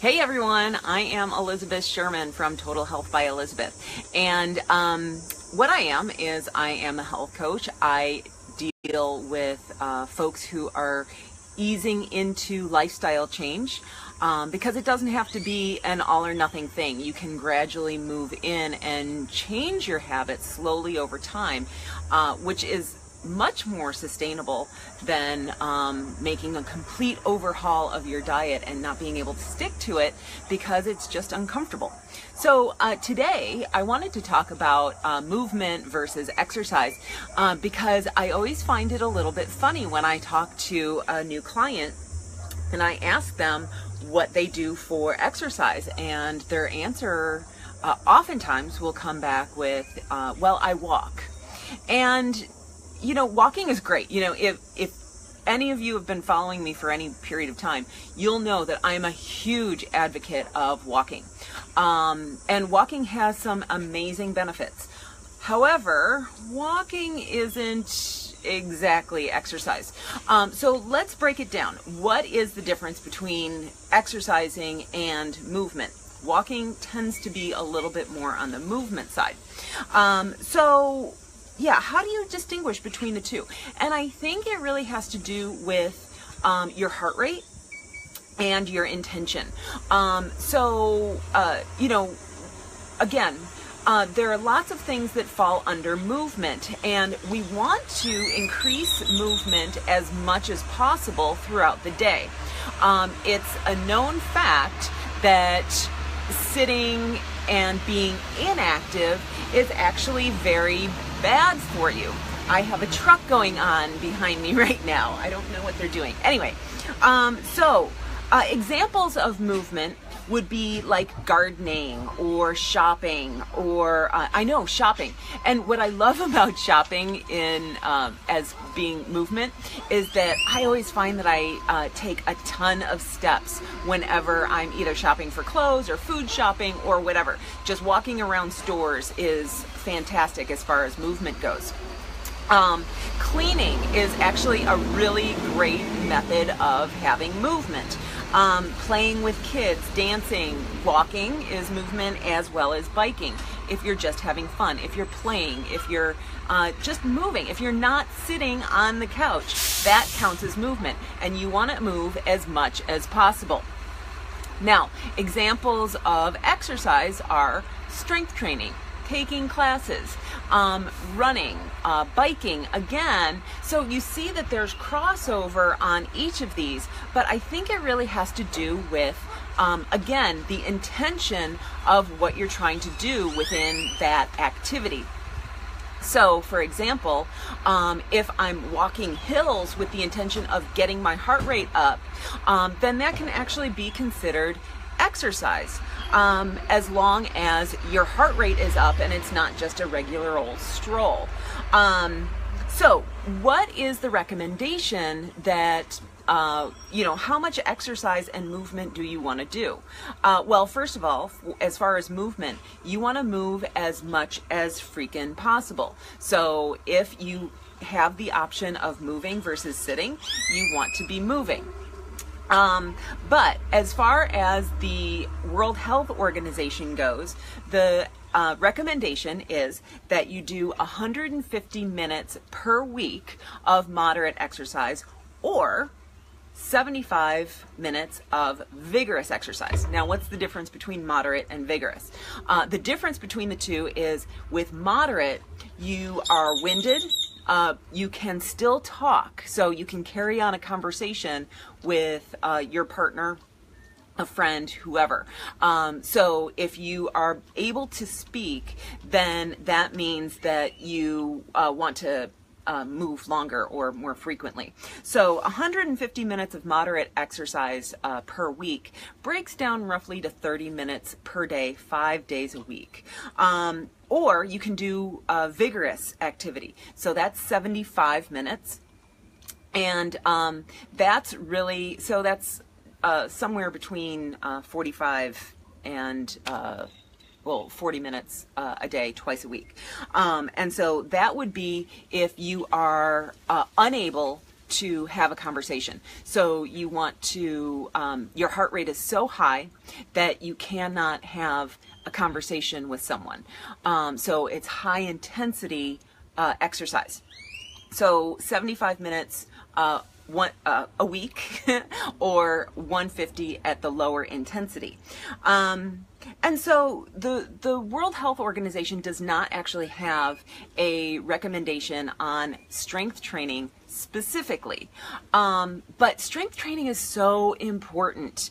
Hey everyone, I am Elizabeth Sherman from Total Health by Elizabeth. And what I am is I am a health coach. I deal with folks who are easing into lifestyle change because it doesn't have to be an all or nothing thing. You can gradually move in and change your habits slowly over time, which is much more sustainable than making a complete overhaul of your diet and not being able to stick to it because it's just uncomfortable. So today I wanted to talk about movement versus exercise because I always find it a little bit funny when I talk to a new client and I ask them what they do for exercise, and their answer oftentimes will come back with, well, I walk. And you know, walking is great. You know, if any of you have been following me for any period of time, you'll know that I'm a huge advocate of walking. And walking has some amazing benefits. However, walking isn't exactly exercise. So let's break it down. What is the difference between exercising and movement? Walking tends to be a little bit more on the movement side. Yeah, how do you distinguish between the two? And I think it really has to do with your heart rate and your intention. You know, again, there are lots of things that fall under movement, and we want to increase movement as much as possible throughout the day. It's a known fact that sitting and being inactive is actually very bad for you. I have a truck going on behind me right now. I don't know what they're doing. Anyway, examples of movement would be like gardening or shopping, or shopping. And what I love about shopping in as being movement is that I always find that I take a ton of steps whenever I'm either shopping for clothes or food shopping or whatever. Just walking around stores is fantastic as far as movement goes. Cleaning is actually a really great method of having movement. Playing with kids, dancing, walking is movement, as well as biking. If you're just having fun, if you're playing, if you're just moving, if you're not sitting on the couch, that counts as movement, and you want to move as much as possible. Now, examples of exercise are strength training, taking classes, running, biking, again. So you see that there's crossover on each of these, but I think it really has to do with, again, the intention of what you're trying to do within that activity. So, for example, if I'm walking hills with the intention of getting my heart rate up, then that can actually be considered exercise, as long as your heart rate is up and it's not just a regular old stroll. So what is the recommendation that, how much exercise and movement do you want to do? Well, first of all, as far as movement, you want to move as much as freaking possible. So if you have the option of moving versus sitting, you want to be moving. But as far as the World Health Organization goes, the recommendation is that you do 150 minutes per week of moderate exercise or 75 minutes of vigorous exercise. Now, what's the difference between moderate and vigorous? The difference between the two is with moderate, you are winded. You can still talk, so you can carry on a conversation with your partner, a friend, whoever. So if you are able to speak, then that means that you want to move longer or more frequently. So 150 minutes of moderate exercise per week breaks down roughly to 30 minutes per day, 5 days a week. Or you can do vigorous activity. So that's 75 minutes. And that's really, so that's somewhere between 45 and 40 minutes a day, twice a week. And so that would be if you are unable to have a conversation. So you want to, your heart rate is so high that you cannot have a conversation with someone. So it's high intensity exercise. So 75 minutes a week or 150 at the lower intensity. And so the World Health Organization does not actually have a recommendation on strength training specifically. But strength training is so important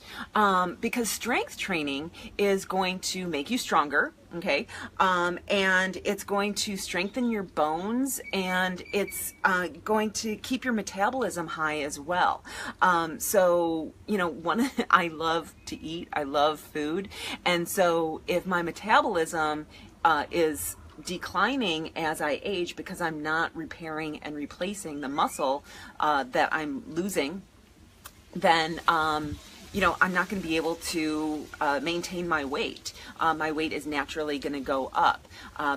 because strength training is going to make you stronger, okay? And it's going to strengthen your bones, and it's going to keep your metabolism high as well. So, you know, I love to eat, I love food, and so if my metabolism is declining as I age because I'm not repairing and replacing the muscle that I'm losing, then you know, I'm not going to be able to maintain my weight. My weight is naturally going to go up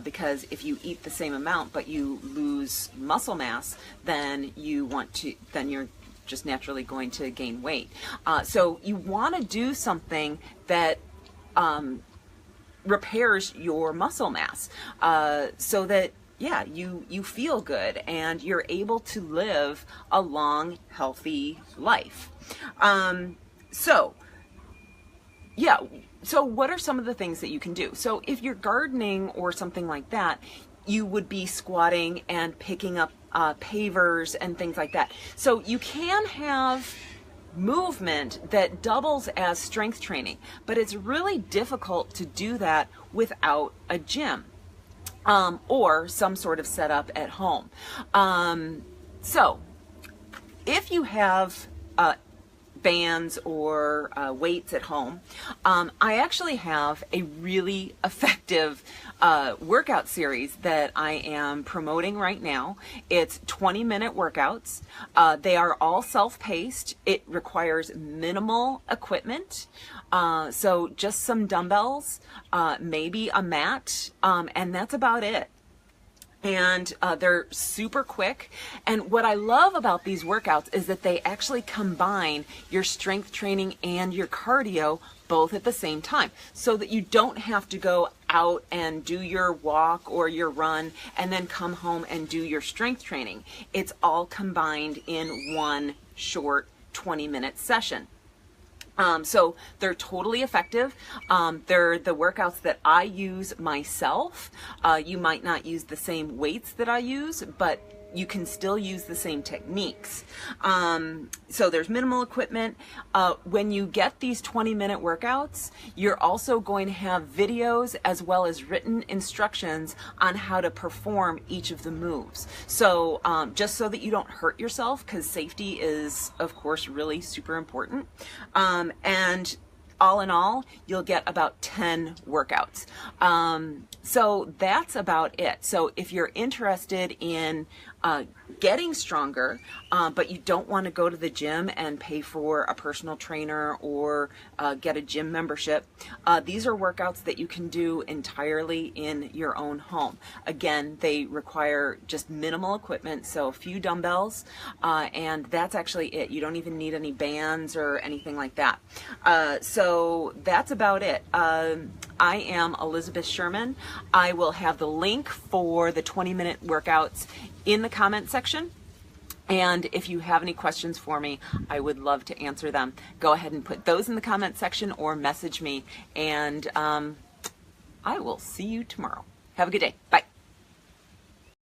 because if you eat the same amount but you lose muscle mass, then you're just naturally going to gain weight. So you want to do something that repairs your muscle mass so that, yeah, you feel good and you're able to live a long, healthy life. So what are some of the things that you can do? So if you're gardening or something like that, you would be squatting and picking up pavers and things like that. So you can have movement that doubles as strength training, but it's really difficult to do that without a gym or some sort of setup at home. So if you have bands or weights at home, I actually have a really effective workout series that I am promoting right now. It's 20-minute workouts. They are all self-paced. It requires minimal equipment. So just some dumbbells, maybe a mat, and that's about it. And they're super quick. And what I love about these workouts is that they actually combine your strength training and your cardio both at the same time, so that you don't have to go out and do your walk or your run and then come home and do your strength training. It's all combined in one short 20-minute session. So they're totally effective. They're the workouts that I use myself. You might not use the same weights that I use, but you can still use the same techniques. So there's minimal equipment. When you get these 20-minute workouts, you're also going to have videos as well as written instructions on how to perform each of the moves. So just so that you don't hurt yourself, because safety is, of course, really super important. And all in all, you'll get about 10 workouts. So that's about it. So if you're interested in getting stronger, but you don't want to go to the gym and pay for a personal trainer or get a gym membership, these are workouts that you can do entirely in your own home. Again, they require just minimal equipment, so a few dumbbells, and that's actually it. You don't even need any bands or anything like that. So that's about it. I am Elizabeth Sherman. I will have the link for the 20-minute workouts in the comment section. And if you have any questions for me, I would love to answer them. Go ahead and put those in the comment section or message me, and I will see you tomorrow. Have a good day. Bye.